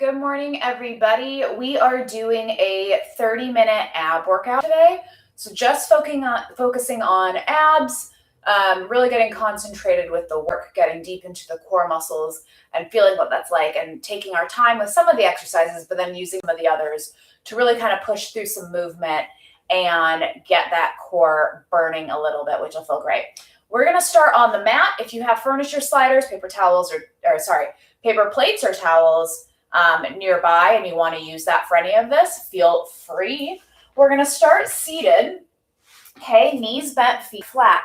Good morning, everybody. We are doing a 30-minute ab workout today. So just focusing on abs, really getting concentrated with the work, getting deep into the core muscles and feeling what that's like, and taking our time with some of the exercises, but then using some of the others to really kind of push through some movement and get that core burning a little bit, which will feel great. We're going to start on the mat. If you have furniture sliders, paper plates or towels nearby and you want to use that for any of this, feel free. We're going to start seated. Okay, knees bent, feet flat.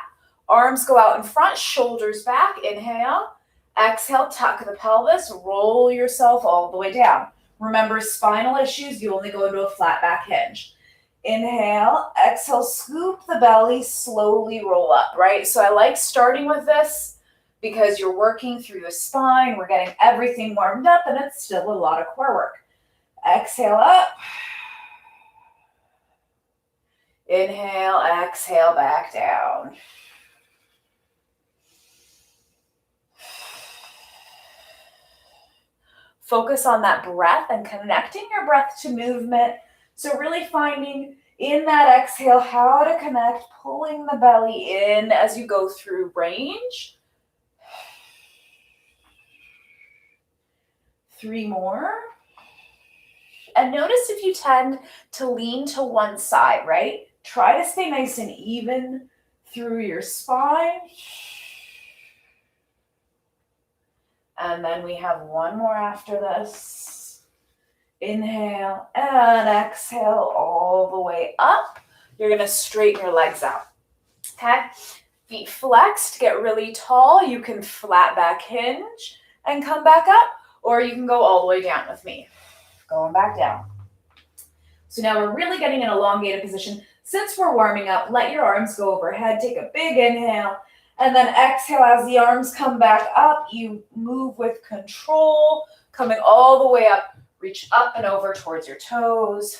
Arms go out in front, shoulders back. Inhale. Exhale, tuck the pelvis, roll yourself all the way down. Remember, spinal issues, you only go into a flat back hinge. Inhale, exhale, scoop the belly, slowly roll up, right? So I like starting with this because you're working through the spine, we're getting everything warmed up, and it's still a lot of core work. Exhale up. Inhale, exhale, back down. Focus on that breath and connecting your breath to movement. So really finding in that exhale how to connect, pulling the belly in as you go through range. 3 more. And notice if you tend to lean to one side, right? Try to stay nice and even through your spine. And then we have one more after this. Inhale and exhale all the way up. You're going to straighten your legs out. Okay? Feet flexed, get really tall. You can flat back hinge and come back up, or you can go all the way down with me. Going back down. So now we're really getting an elongated position. Since we're warming up, let your arms go overhead. Take a big inhale. And then exhale as the arms come back up. You move with control, coming all the way up. Reach up and over towards your toes.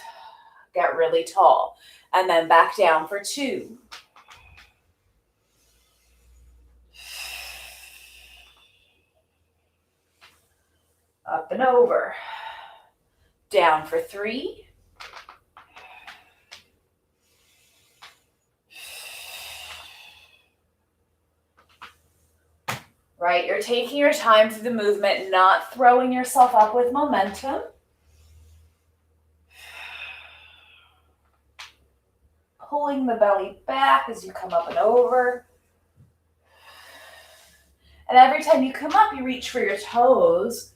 Get really tall. And then back down for 2. Up and over. Down for 3. Right, you're taking your time through the movement, not throwing yourself up with momentum. Pulling the belly back as you come up and over. And every time you come up, you reach for your toes.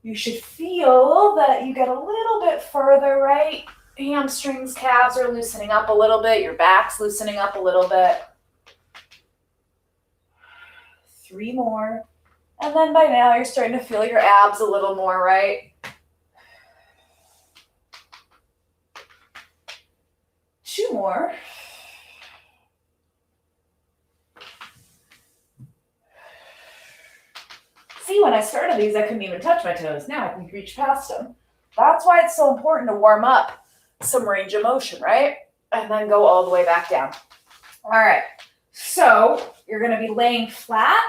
You should feel that you get a little bit further, right? Hamstrings, calves are loosening up a little bit. Your back's loosening up a little bit. 3 more. And then by now, you're starting to feel your abs a little more, right? 2 more. See, when I started these, I couldn't even touch my toes. Now I can reach past them. That's why it's so important to warm up some range of motion, right? And then go all the way back down. All right. So you're going to be laying flat,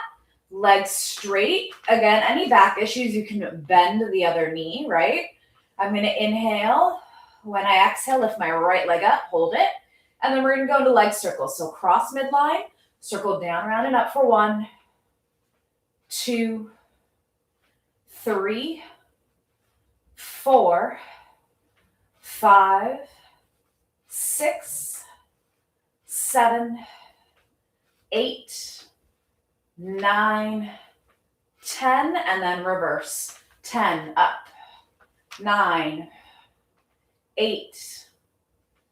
legs straight. Again, any back issues, you can bend the other knee, right? I'm going to inhale. When I exhale, lift my right leg up, hold it. And then we're going to go into leg circles. So cross midline, circle down, round, and up for 1, 2, 3, 4, 5, 6, 7, 8, 9, 10, and then reverse. 10, up. 9, 8,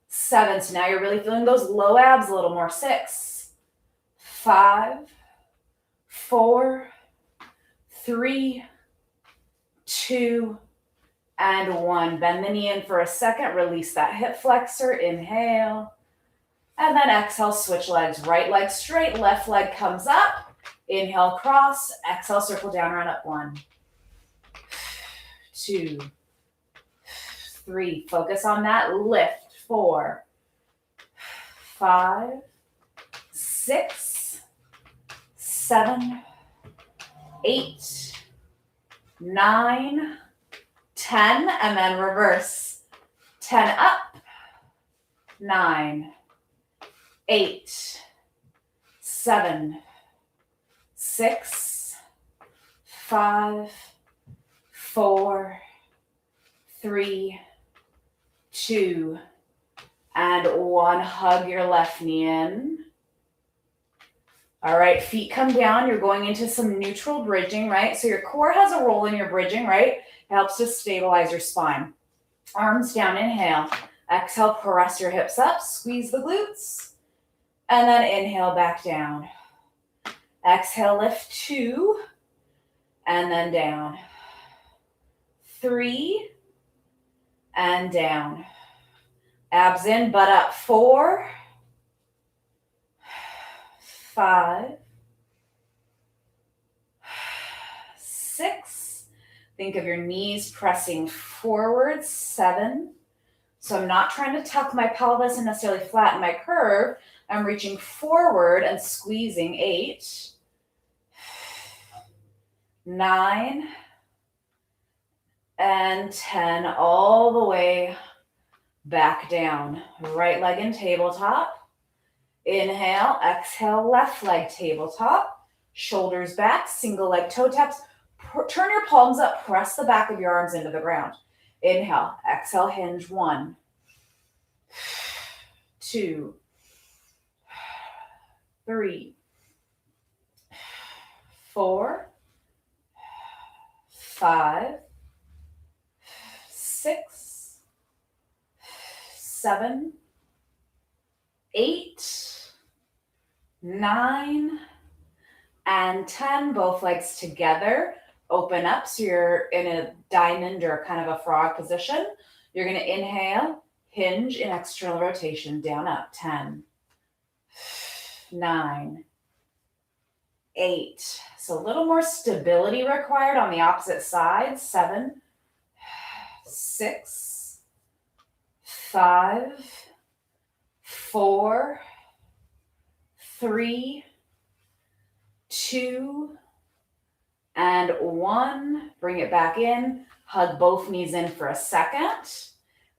7. So now you're really feeling those low abs a little more. 6, 5, 4, 3, 2, and 1. Bend the knee in for a second. Release that hip flexor. Inhale. And then exhale, switch legs. Right leg straight, left leg comes up. Inhale, cross. Exhale, circle down, round up. 1, 2, 3. Focus on that. Lift. 4, 5, 6, 7, 8, 9, 10, and then reverse. 10 up, 9, 8, 7, 6, 5, 4, 3, 2, and 1. Hug your left knee in. All right, feet come down. You're going into some neutral bridging, right? So your core has a role in your bridging, right? It helps to stabilize your spine. Arms down, inhale. Exhale, press your hips up, squeeze the glutes. And then inhale, back down. Exhale, lift 2. And then down. 3. And down. Abs in, butt up. 4. 5. 6. Think of your knees pressing forward. 7. So I'm not trying to tuck my pelvis and necessarily flatten my curve. I'm reaching forward and squeezing. 8. 9. And 10. All the way back down. Right leg in tabletop. Inhale, exhale, left leg tabletop. Shoulders back, single leg toe taps. Turn your palms up, press the back of your arms into the ground. Inhale, exhale, hinge. 1, 2, 3, 4, 5, 6, 7, 8, 9, and 10. Both legs together. Open up so you're in a diamond or kind of a frog position. You're going to inhale, hinge in external rotation, down, up. 10, 9, 8. So a little more stability required on the opposite side. 7, 6, 5, 4, 3, 2, and 1. Bring it back in. Hug both knees in for a second.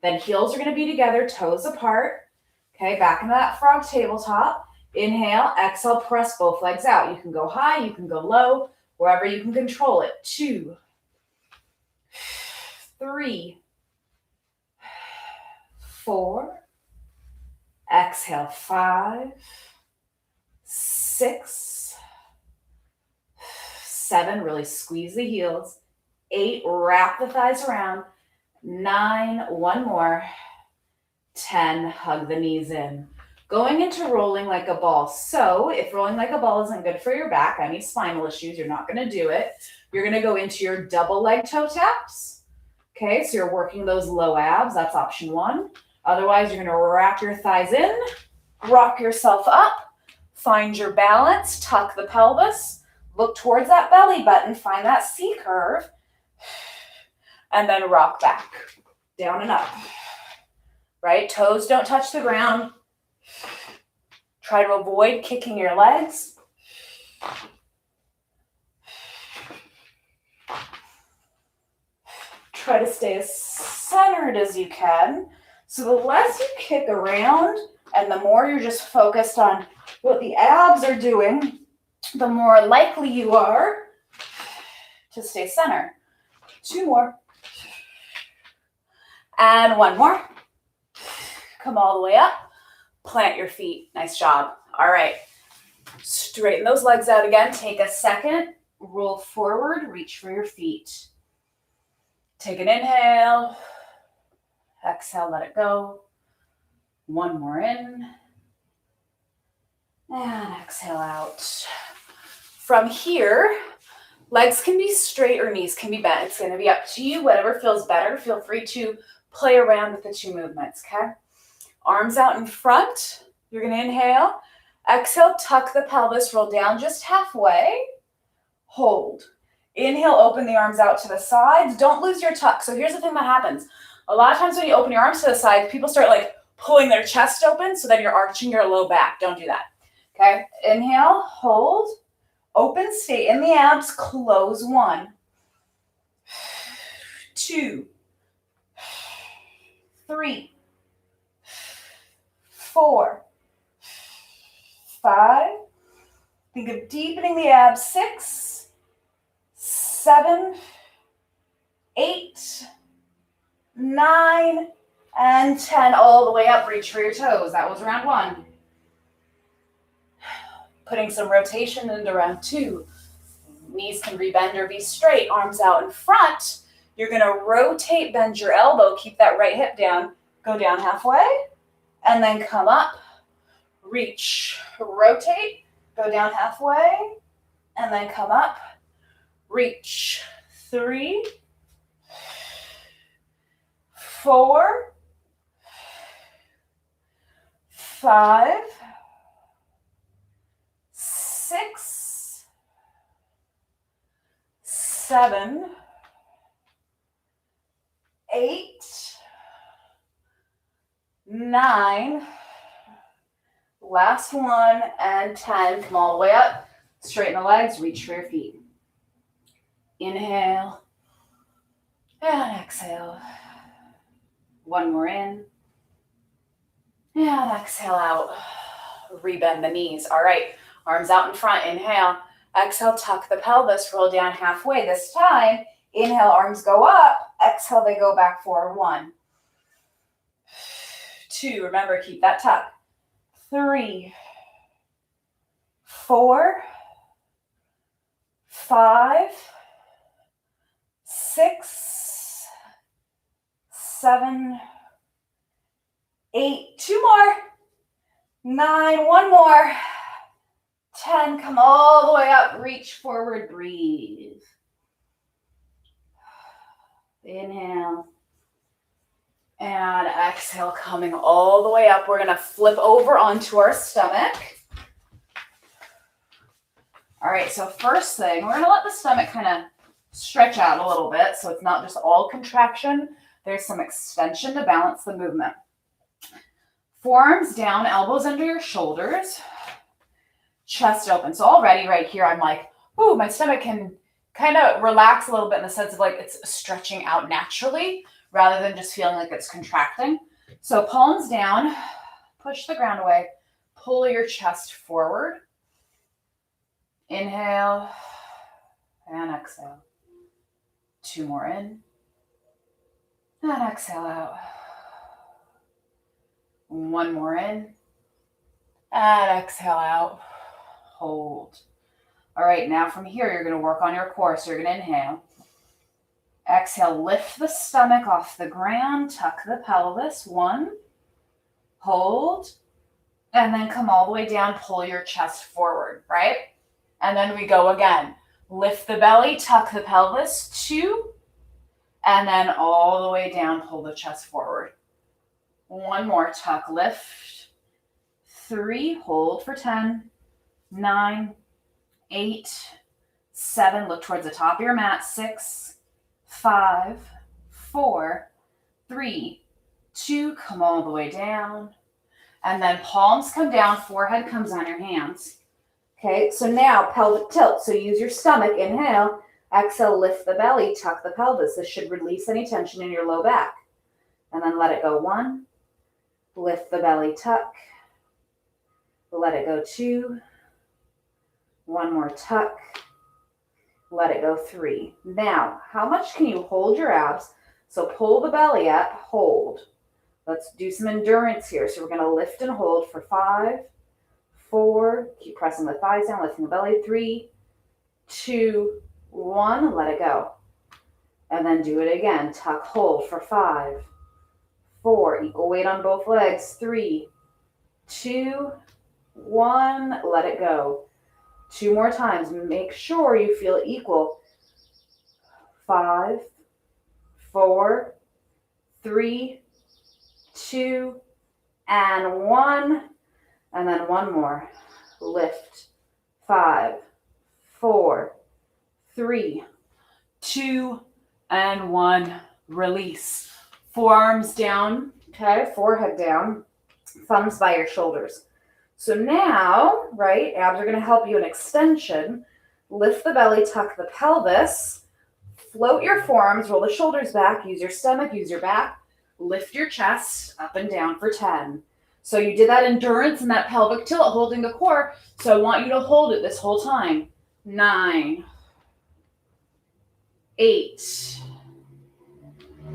Then heels are going to be together, toes apart. Okay, back into that frog tabletop. Inhale, exhale, press both legs out. You can go high, you can go low, wherever you can control it. 2, 3, 4. Exhale, 5, 6, 7. Really squeeze the heels. 8. Wrap the thighs around. 9. 1 more. 10. Hug the knees in. Going into rolling like a ball. So if rolling like a ball isn't good for your back, any spinal issues, you're not going to do it. You're going to go into your double leg toe taps. Okay, so you're working those low abs. That's option 1. Otherwise, you're going to wrap your thighs in, rock yourself up, find your balance, tuck the pelvis, look towards that belly button, find that C curve, and then rock back, down and up, right? Toes don't touch the ground. Try to avoid kicking your legs. Try to stay as centered as you can. So the less you kick around and the more you're just focused on what the abs are doing, the more likely you are to stay centered. 2 more. And 1 more. Come all the way up. Plant your feet. Nice job. All right. Straighten those legs out again. Take a second. Roll forward. Reach for your feet. Take an inhale. Exhale, let it go. 1 more in. And exhale out. From here, legs can be straight or knees can be bent. It's going to be up to you. Whatever feels better. Feel free to play around with the 2 movements, okay? Arms out in front. You're going to inhale. Exhale, tuck the pelvis, roll down just halfway. Hold. Inhale, open the arms out to the sides. Don't lose your tuck. So here's the thing that happens. A lot of times when you open your arms to the sides, people start like pulling their chest open, so then you're arching your low back. Don't do that. Okay? Inhale, hold, open, stay in the abs, close. 1, 2, 3, 4, 5. Think of deepening the abs. 6, 7, 8, 9, and 10. All the way up. Reach for your toes. That was round 1. Putting some rotation into round 2. Knees can rebend or be straight. Arms out in front. You're going to rotate, bend your elbow. Keep that right hip down. Go down halfway. And then come up. Reach. Rotate. Go down halfway. And then come up. Reach. 3, 4, 5, 6, 7, 8, 9, last one, and 10. Come all the way up. Straighten the legs, reach for your feet. Inhale and exhale. One more in and exhale out. Rebend the knees. All right, arms out in front. Inhale. Exhale, tuck the pelvis, roll down halfway. This time, inhale, arms go up. Exhale, they go back forward. 1, 2, remember, keep that tuck. 3, 4, 5, 6, 7, 8, 2 more, 9, 1 more, 10, come all the way up, reach forward, breathe. Inhale. And exhale, coming all the way up. We're going to flip over onto our stomach. All right, so first thing, we're going to let the stomach kind of stretch out a little bit so it's not just all contraction. There's some extension to balance the movement. Forearms down, elbows under your shoulders, chest open. So already right here, I'm like, ooh, my stomach can kind of relax a little bit in the sense of like it's stretching out naturally rather than just feeling like it's contracting. So palms down, push the ground away, pull your chest forward. Inhale and exhale. 2 more in and exhale out. 1 more in and exhale out. Hold. All right, now from here, you're going to work on your core. So you're going to inhale. Exhale, lift the stomach off the ground, tuck the pelvis. 1, hold, and then come all the way down, pull your chest forward, right? And then we go again. Lift the belly, tuck the pelvis. 2, and then all the way down, pull the chest forward. 1 more, tuck, lift. 3, hold for 10, 9, 8, 7, look towards the top of your mat. 6, 5, 4, 3, 2, come all the way down. And then palms come down, forehead comes on your hands. Okay, so now pelvic tilt. So use your stomach, inhale, exhale, lift the belly, tuck the pelvis. This should release any tension in your low back. And then let it go. 1, lift the belly, tuck. Let it go. 2, 1 more, tuck. Let it go. 3. Now, how much can you hold your abs? So pull the belly up, hold. Let's do some endurance here. So we're going to lift and hold for 5, 4, keep pressing the thighs down, lifting the belly. 3, 2, 1, let it go. And then do it again. Tuck, hold for 5, 4, equal weight on both legs. 3, 2, 1, let it go. 2 more times. Make sure you feel equal. 5, 4, 3, 2, and 1. And then 1 more. Lift. 5, 4, 3, 2, and 1. Release. Forearms down. Okay, forehead down. Thumbs by your shoulders. So now, right, abs are going to help you in extension. Lift the belly, tuck the pelvis. Float your forearms, roll the shoulders back. Use your stomach, use your back. lift your chest up and down for 10. So you did that endurance and that pelvic tilt holding the core. So I want you to hold it this whole time. 9, 8,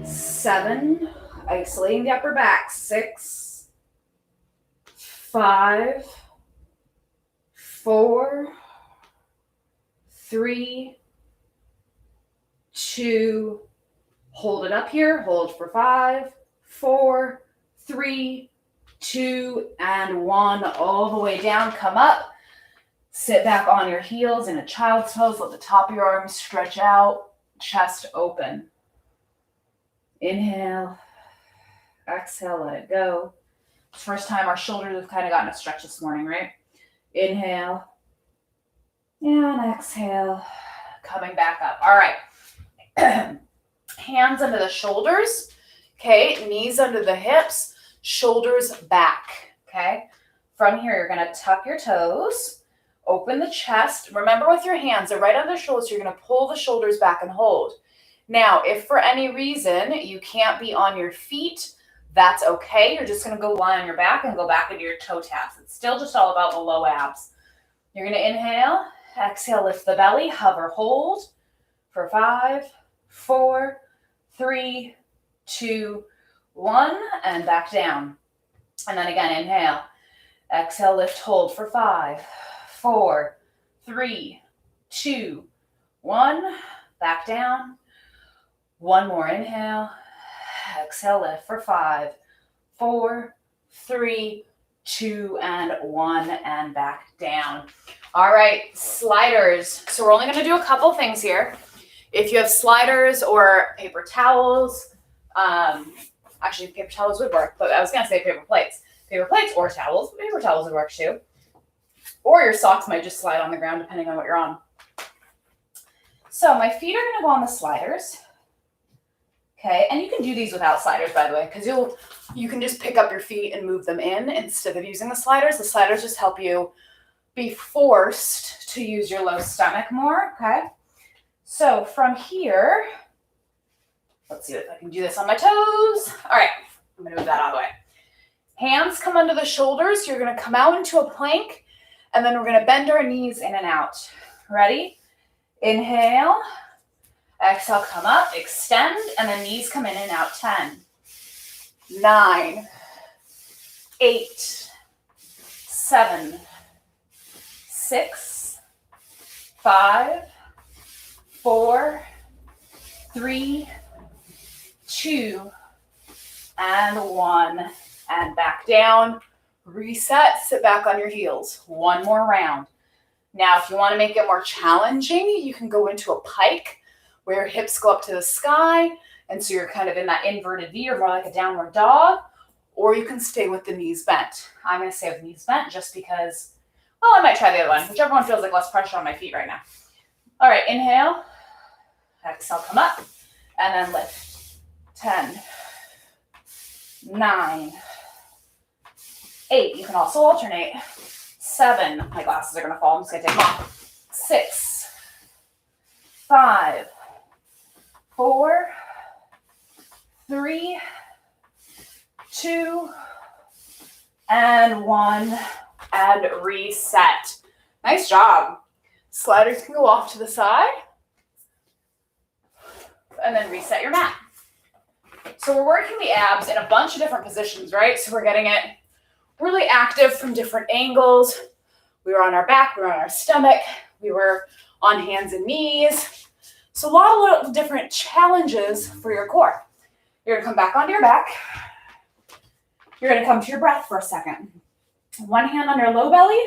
7, isolating the upper back. 6, 5, 4, 3, 2, hold it up here. Hold for 5, 4, 3, 2, and 1. All the way down. Come up. Sit back on your heels in a child's pose. Let the top of your arms stretch out. Chest open. Inhale. Exhale. Let it go. First time our shoulders have kind of gotten a stretch this morning, right? Inhale. And exhale. Coming back up. All right. Hands under the shoulders. Okay. Knees under the hips. Shoulders back. Okay. From here, you're going to tuck your toes. Open the chest. Remember, with your hands, they're right under the shoulders. So you're going to pull the shoulders back and hold. Now, if for any reason you can't be on your feet, that's okay. You're just going to go lie on your back and go back into your toe taps. It's still just all about the low abs. You're going to inhale. Exhale, lift the belly. Hover, hold for 5, 4, 3, 2, 1, and back down. And then again, inhale. Exhale, lift, hold for 5, 4, 3, 2, 1. Back down. One more inhale. Exhale, lift for 5, 4, 3, 2, and 1, and back down. All right, sliders. So we're only going to do a couple things here. If you have sliders or paper towels, actually paper towels would work, but I was going to say paper plates. Paper plates or towels. Paper towels would work too. Or your socks might just slide on the ground depending on what you're on. So my feet are going to go on the sliders. Okay, and you can do these without sliders, by the way, because you can just pick up your feet and move them in instead of using the sliders. The sliders just help you be forced to use your low stomach more, okay? So from here, let's see if I can do this on my toes. All right, I'm going to move that out of the way. Hands come under the shoulders. You're going to come out into a plank, and then we're going to bend our knees in and out. Ready? Inhale. Exhale, come up, extend, and then knees come in and out. 10, 9, 8, 7, 6, 5, 4, 3, 2, and 1. And back down. Reset, sit back on your heels. One more round. Now, if you want to make it more challenging, you can go into a pike, where your hips go up to the sky, and so you're kind of in that inverted V or more like a downward dog, or you can stay with the knees bent. I'm going to stay with the knees bent just because, well, I might try the other one, whichever one feels like less pressure on my feet right now. All right, inhale, exhale, come up, and then lift. 10, 9, 8. You can also alternate. 7, my glasses are going to fall, I'm just going to take them off. 6, 5, 4, 3, 2, and 1, and reset. Nice job. Sliders can go off to the side, and then reset your mat. So we're working the abs in a bunch of different positions, right? So we're getting it really active from different angles. We were on our back, we were on our stomach, we were on hands and knees. So a lot of different challenges for your core. You're going to come back onto your back. You're going to come to your breath for a second. One hand on your low belly,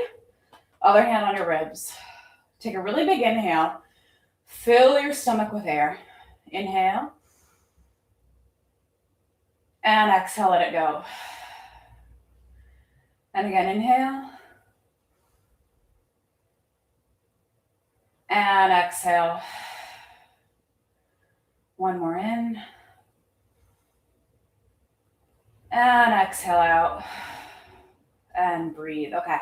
other hand on your ribs. Take a really big inhale. Fill your stomach with air. Inhale. And exhale, let it go. And again, inhale. And exhale. One more in. And exhale out. And breathe. Okay.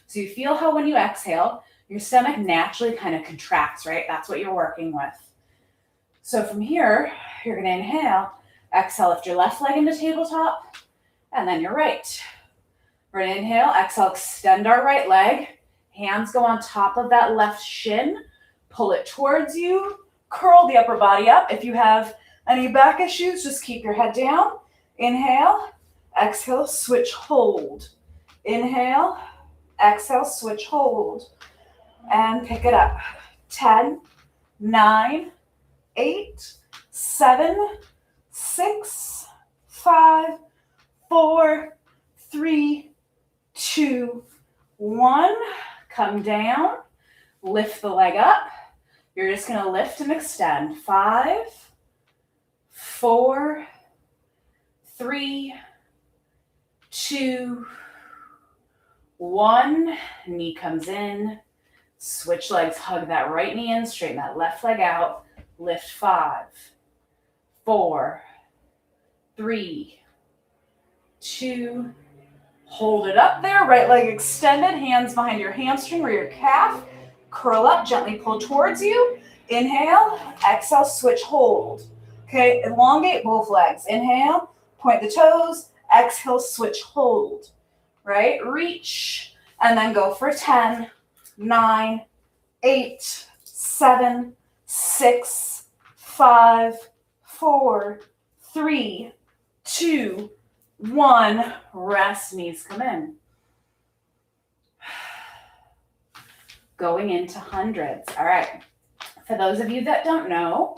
So you feel how when you exhale, your stomach naturally kind of contracts, right? That's what you're working with. So from here, you're going to inhale. Exhale, lift your left leg into tabletop, and then your right. We're gonna inhale, exhale, extend our right leg. Hands go on top of that left shin. Pull it towards you. Curl the upper body up. If you have any back issues, just keep your head down. Inhale, exhale, switch, hold. Inhale, exhale, switch, hold. And pick it up. 10, 9, 8, 7, 6, 5, 4, 3, 2, 1. Come down. Lift the leg up. You're just going to lift and extend. 5, 4, 3, 2, 1. Knee comes in. Switch legs. Hug that right knee in. Straighten that left leg out. Lift. 5, 4, 3, 2. Hold it up there. Right leg extended. Hands behind your hamstring or your calf. Curl up. Gently pull towards you. Inhale. Exhale. Switch. Hold. Okay. Elongate both legs. Inhale. Point the toes. Exhale. Switch. Hold. Right. Reach. And then go for 10, 9, 8, 7, 6, 5, 4, 3, 2, 1. Rest. Knees come in. Going into hundreds. All right. For those of you that don't know,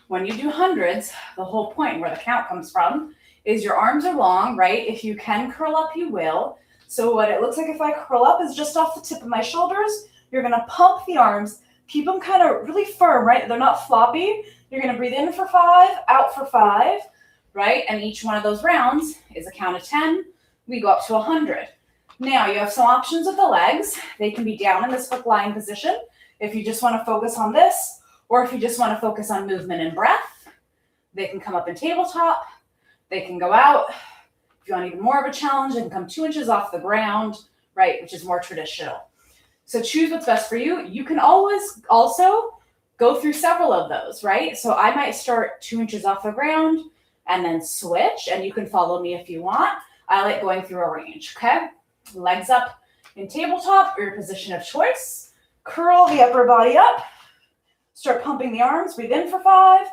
when you do hundreds, the whole point where the count comes from is your arms are long, right? If you can curl up, you will. So what it looks like if I curl up is just off the tip of my shoulders. You're going to pump the arms, keep them kind of really firm, right? They're not floppy. You're going to breathe in for 5, out for 5, right? And each one of those rounds is a count of 10. We go up to 100. Now you have some options with the legs. They can be down in this hook lying position if you just want to focus on this, or if you just want to focus on movement and breath. They can come up in tabletop. They can go out. If you want even more of a challenge, they can come 2 inches off the ground, right, which is more traditional. So choose what's best for you. You can always also go through several of those, right? So I might start 2 inches off the ground and then switch, and you can follow me if you want. I like going through a range, okay? Legs up in tabletop, or your position of choice. Curl the upper body up. Start pumping the arms. Breathe in for 5.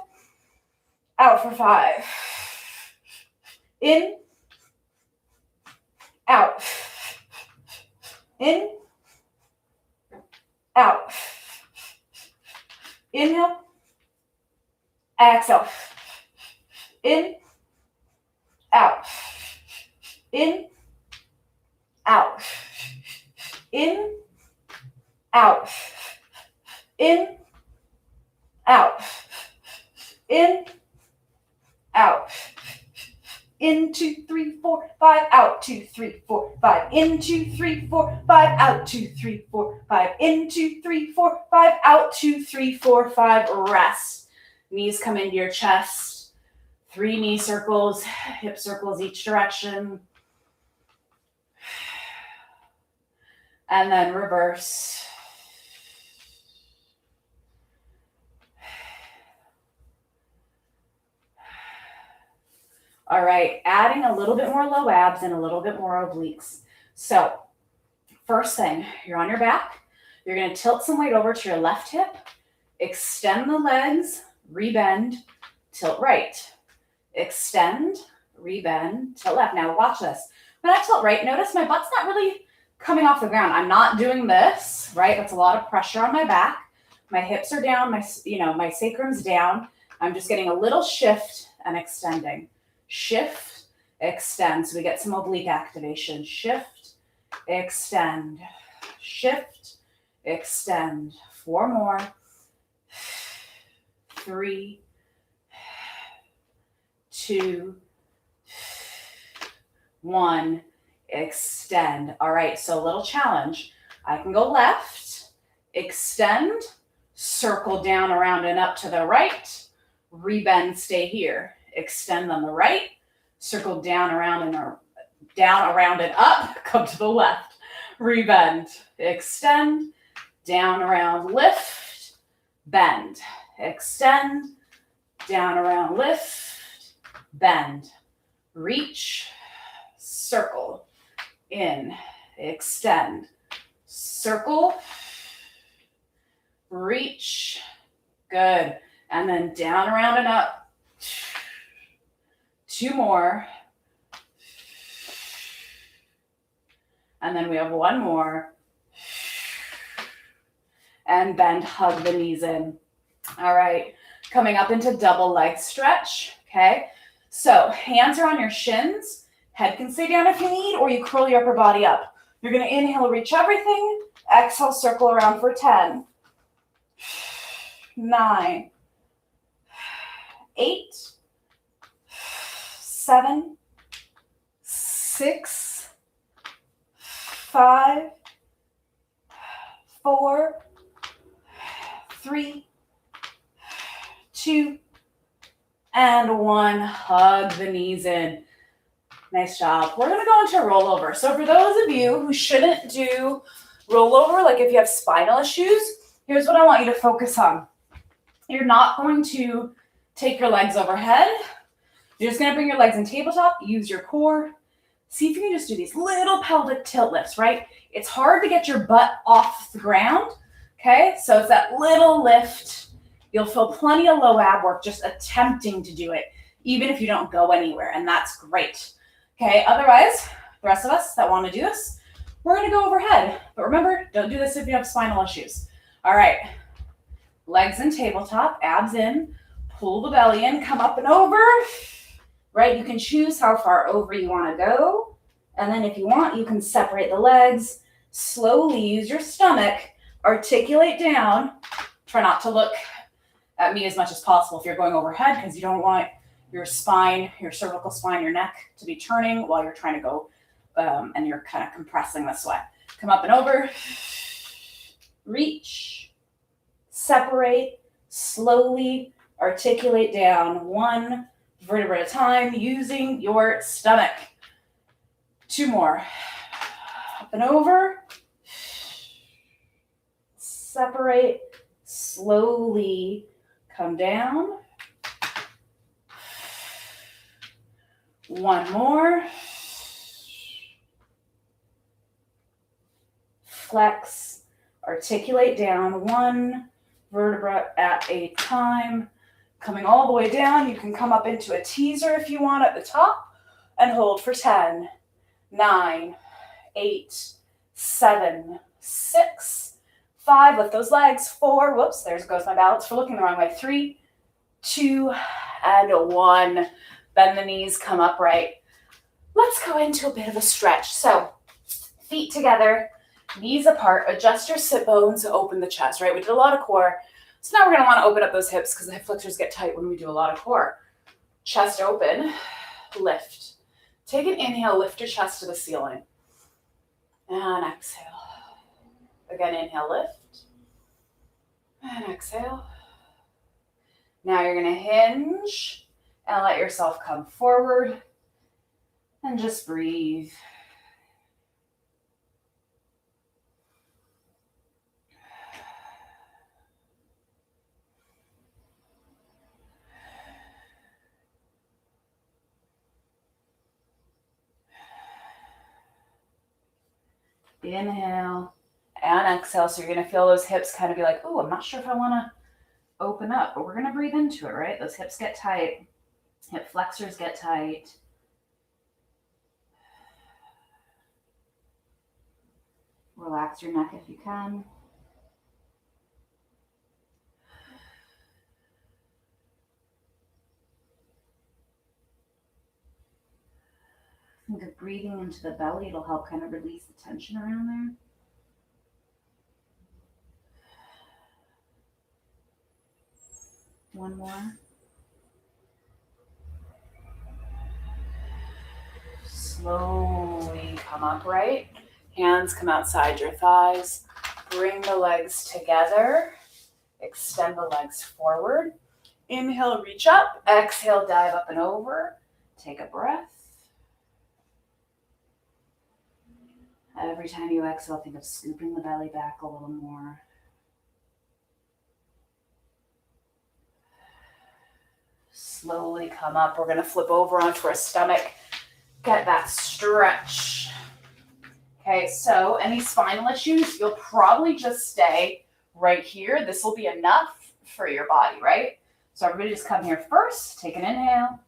Out for 5. In. Out. In. Out. Inhale. Exhale. In. Out. In. Out. In. Out. In. Out. In. Out. In, 2, 3, 4, 5, out, 2, 3, 4, 5. In, 2, 3, 4, 5, out, 2, 3, 4, 5. In, 2, 3, 4, 5, out, 2, 3, 4, 5. Rest. Knees come into your chest. 3 knee circles, hip circles each direction. And then reverse. All right, adding a little bit more low abs and a little bit more obliques. So first thing, you're on your back. You're going to tilt some weight over to your left hip. Extend the legs, rebend, tilt right. Extend, rebend, tilt left. Now watch this. When I tilt right, notice my butt's not really coming off the ground. I'm not doing this, right? That's a lot of pressure on my back. My hips are down, my sacrum's down. I'm just getting a little shift and extending. Shift, extend. So we get some oblique activation. Shift, extend. Shift, extend. 4 more. 3, 2, 1. Extend. All right, so a little challenge. I can go left, extend, circle down, around, and up to the right. Rebend, stay here. Extend on the right, circle down, around, and up, come to the left. Rebend, extend, down, around, lift, bend. Extend, down, around, lift, bend, reach, circle, in, extend, circle, reach, good. And then down, around, and up. 2 more. And then we have 1 more. And bend, hug the knees in. All right, coming up into double leg stretch, okay? So hands are on your shins. Head can stay down if you need, or you curl your upper body up. You're gonna inhale, reach everything. Exhale, circle around for 10, 9, 8, 7, 6, 5, 4, 3, 2, and 1. Hug the knees in. Nice job. We're going to go into a rollover. So for those of you who shouldn't do rollover, like if you have spinal issues, here's what I want you to focus on. You're not going to take your legs overhead. You're just going to bring your legs in tabletop, use your core. See if you can just do these little pelvic tilt lifts, right? It's hard to get your butt off the ground, okay? So it's that little lift. You'll feel plenty of low ab work just attempting to do it, even if you don't go anywhere, and that's great. Okay, otherwise, the rest of us that want to do this, we're going to go overhead. But remember, don't do this if you have spinal issues. All right, legs in tabletop, abs in, pull the belly in, come up and over, right? You can choose how far over you want to go. And then if you want, you can separate the legs, slowly use your stomach, articulate down. Try not to look at me as much as possible if you're going overhead, because you don't want your spine, your cervical spine, your neck to be turning while you're trying to go and you're kind of compressing the sweat. Come up and over, reach, separate, slowly articulate down, 1 vertebra at a time using your stomach. 2 more. Up and over, separate, slowly come down. 1 more. Flex, articulate down, 1 vertebra at a time. Coming all the way down, you can come up into a teaser if you want at the top and hold for 10, 9, 8, 7, 6, 5. Lift those legs. 4. Whoops, there goes my balance for looking the wrong way. 3, 2, and 1. Bend the knees, come upright. Let's go into a bit of a stretch. So feet together, knees apart, adjust your sit bones, open the chest, right? We did a lot of core. So now we're gonna wanna open up those hips because the hip flexors get tight when we do a lot of core. Chest open, lift. Take an inhale, lift your chest to the ceiling. And exhale. Again, inhale, lift. And exhale. Now you're gonna hinge and let yourself come forward and just breathe. Inhale and exhale. So you're going to feel those hips kind of be like, oh, I'm not sure if I want to open up, but we're going to breathe into it, right? Those hips get tight. Hip flexors get tight. Relax your neck if you can. Think of breathing into the belly. It'll help kind of release the tension around there. One more. Slowly come upright. Hands come outside your thighs. Bring the legs together. Extend the legs forward. Inhale, reach up. Exhale, dive up and over. Take a breath. Every time you exhale, think of scooping the belly back a little more. Slowly come up. We're going to flip over onto our stomach. Get that stretch. Okay, so any spinal issues, you'll probably just stay right here. This will be enough for your body, right? So everybody just come here first. Take an inhale.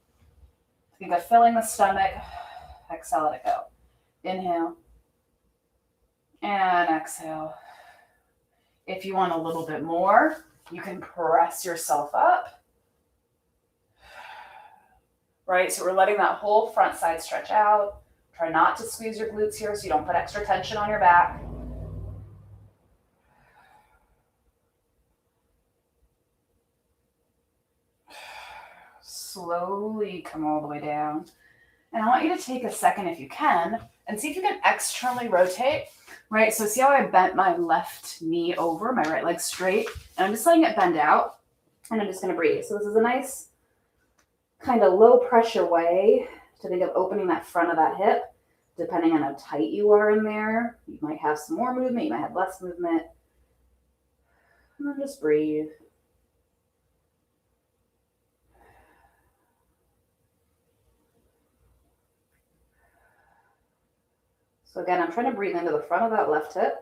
Think of filling the stomach. Exhale, let it go. Inhale. And exhale. If you want a little bit more, you can press yourself up. Right, so we're letting that whole front side stretch out. Try not to squeeze your glutes here so you don't put extra tension on your back. Slowly come all the way down. And I want you to take a second, if you can, and see if you can externally rotate, right? So see how I bent my left knee over, my right leg straight, and I'm just letting it bend out, and I'm just going to breathe. So this is a nice kind of low pressure way to think of opening that front of that hip. Depending on how tight you are in there, you might have some more movement, you might have less movement. And then just breathe. So again, I'm trying to breathe into the front of that left hip.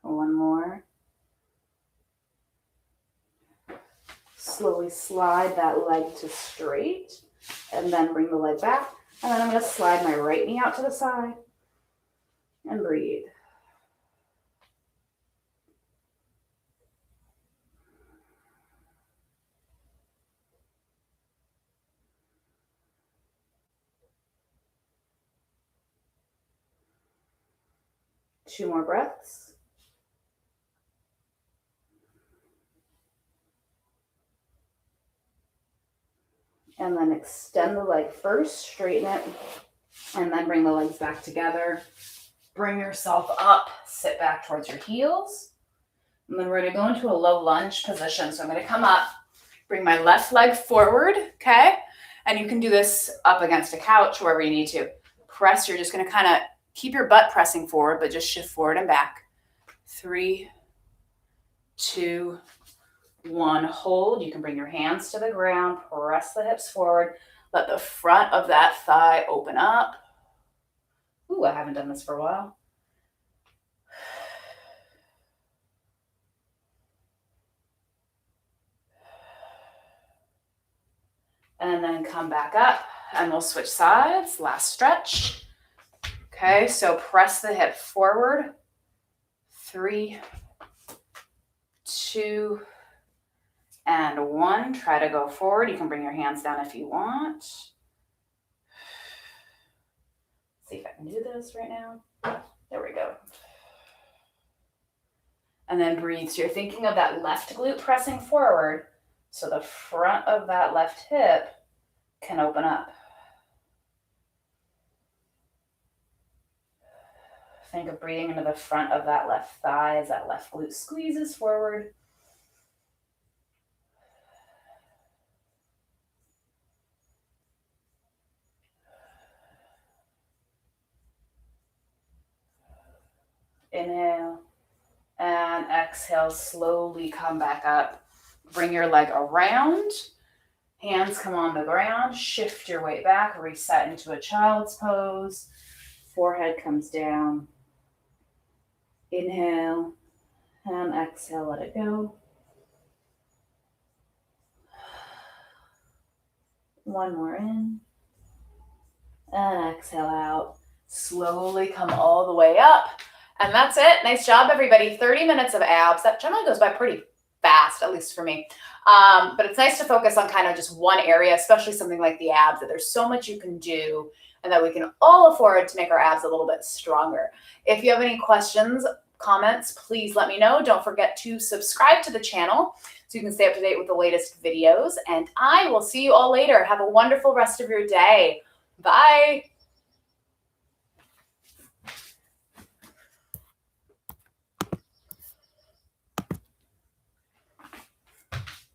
One more. Slowly slide that leg to straight and then bring the leg back. And then I'm going to slide my right knee out to the side and breathe. Two more breaths. And then extend the leg first, straighten it, and then bring the legs back together. Bring yourself up, sit back towards your heels. And then we're going to go into a low lunge position. So I'm going to come up, bring my left leg forward, okay? And you can do this up against a couch, wherever you need to. Press, you're just going to kind of keep your butt pressing forward, but just shift forward and back. 3, 2, 1. Hold. You can bring your hands to the ground, press the hips forward. Let the front of that thigh open up. Ooh, I haven't done this for a while. And then come back up and we'll switch sides. Last stretch. Okay, so press the hip forward. 3, 2, and 1. Try to go forward. You can bring your hands down if you want. See if I can do this right now. There we go. And then breathe. So you're thinking of that left glute pressing forward, so the front of that left hip can open up. Think of breathing into the front of that left thigh as that left glute squeezes forward. Inhale and exhale, slowly come back up. Bring your leg around, hands come on the ground, shift your weight back, reset into a child's pose. Forehead comes down. Inhale and exhale, let it go. One more in and exhale out. Slowly come all the way up. And that's it. Nice job, everybody. 30 minutes of abs. That generally goes by pretty fast, at least for me. But it's nice to focus on kind of just one area, especially something like the abs, that there's so much you can do and that we can all afford to make our abs a little bit stronger. If you have any questions, comments, please let me know. Don't forget to subscribe to the channel so you can stay up to date with the latest videos. And I will see you all later. Have a wonderful rest of your day. Bye.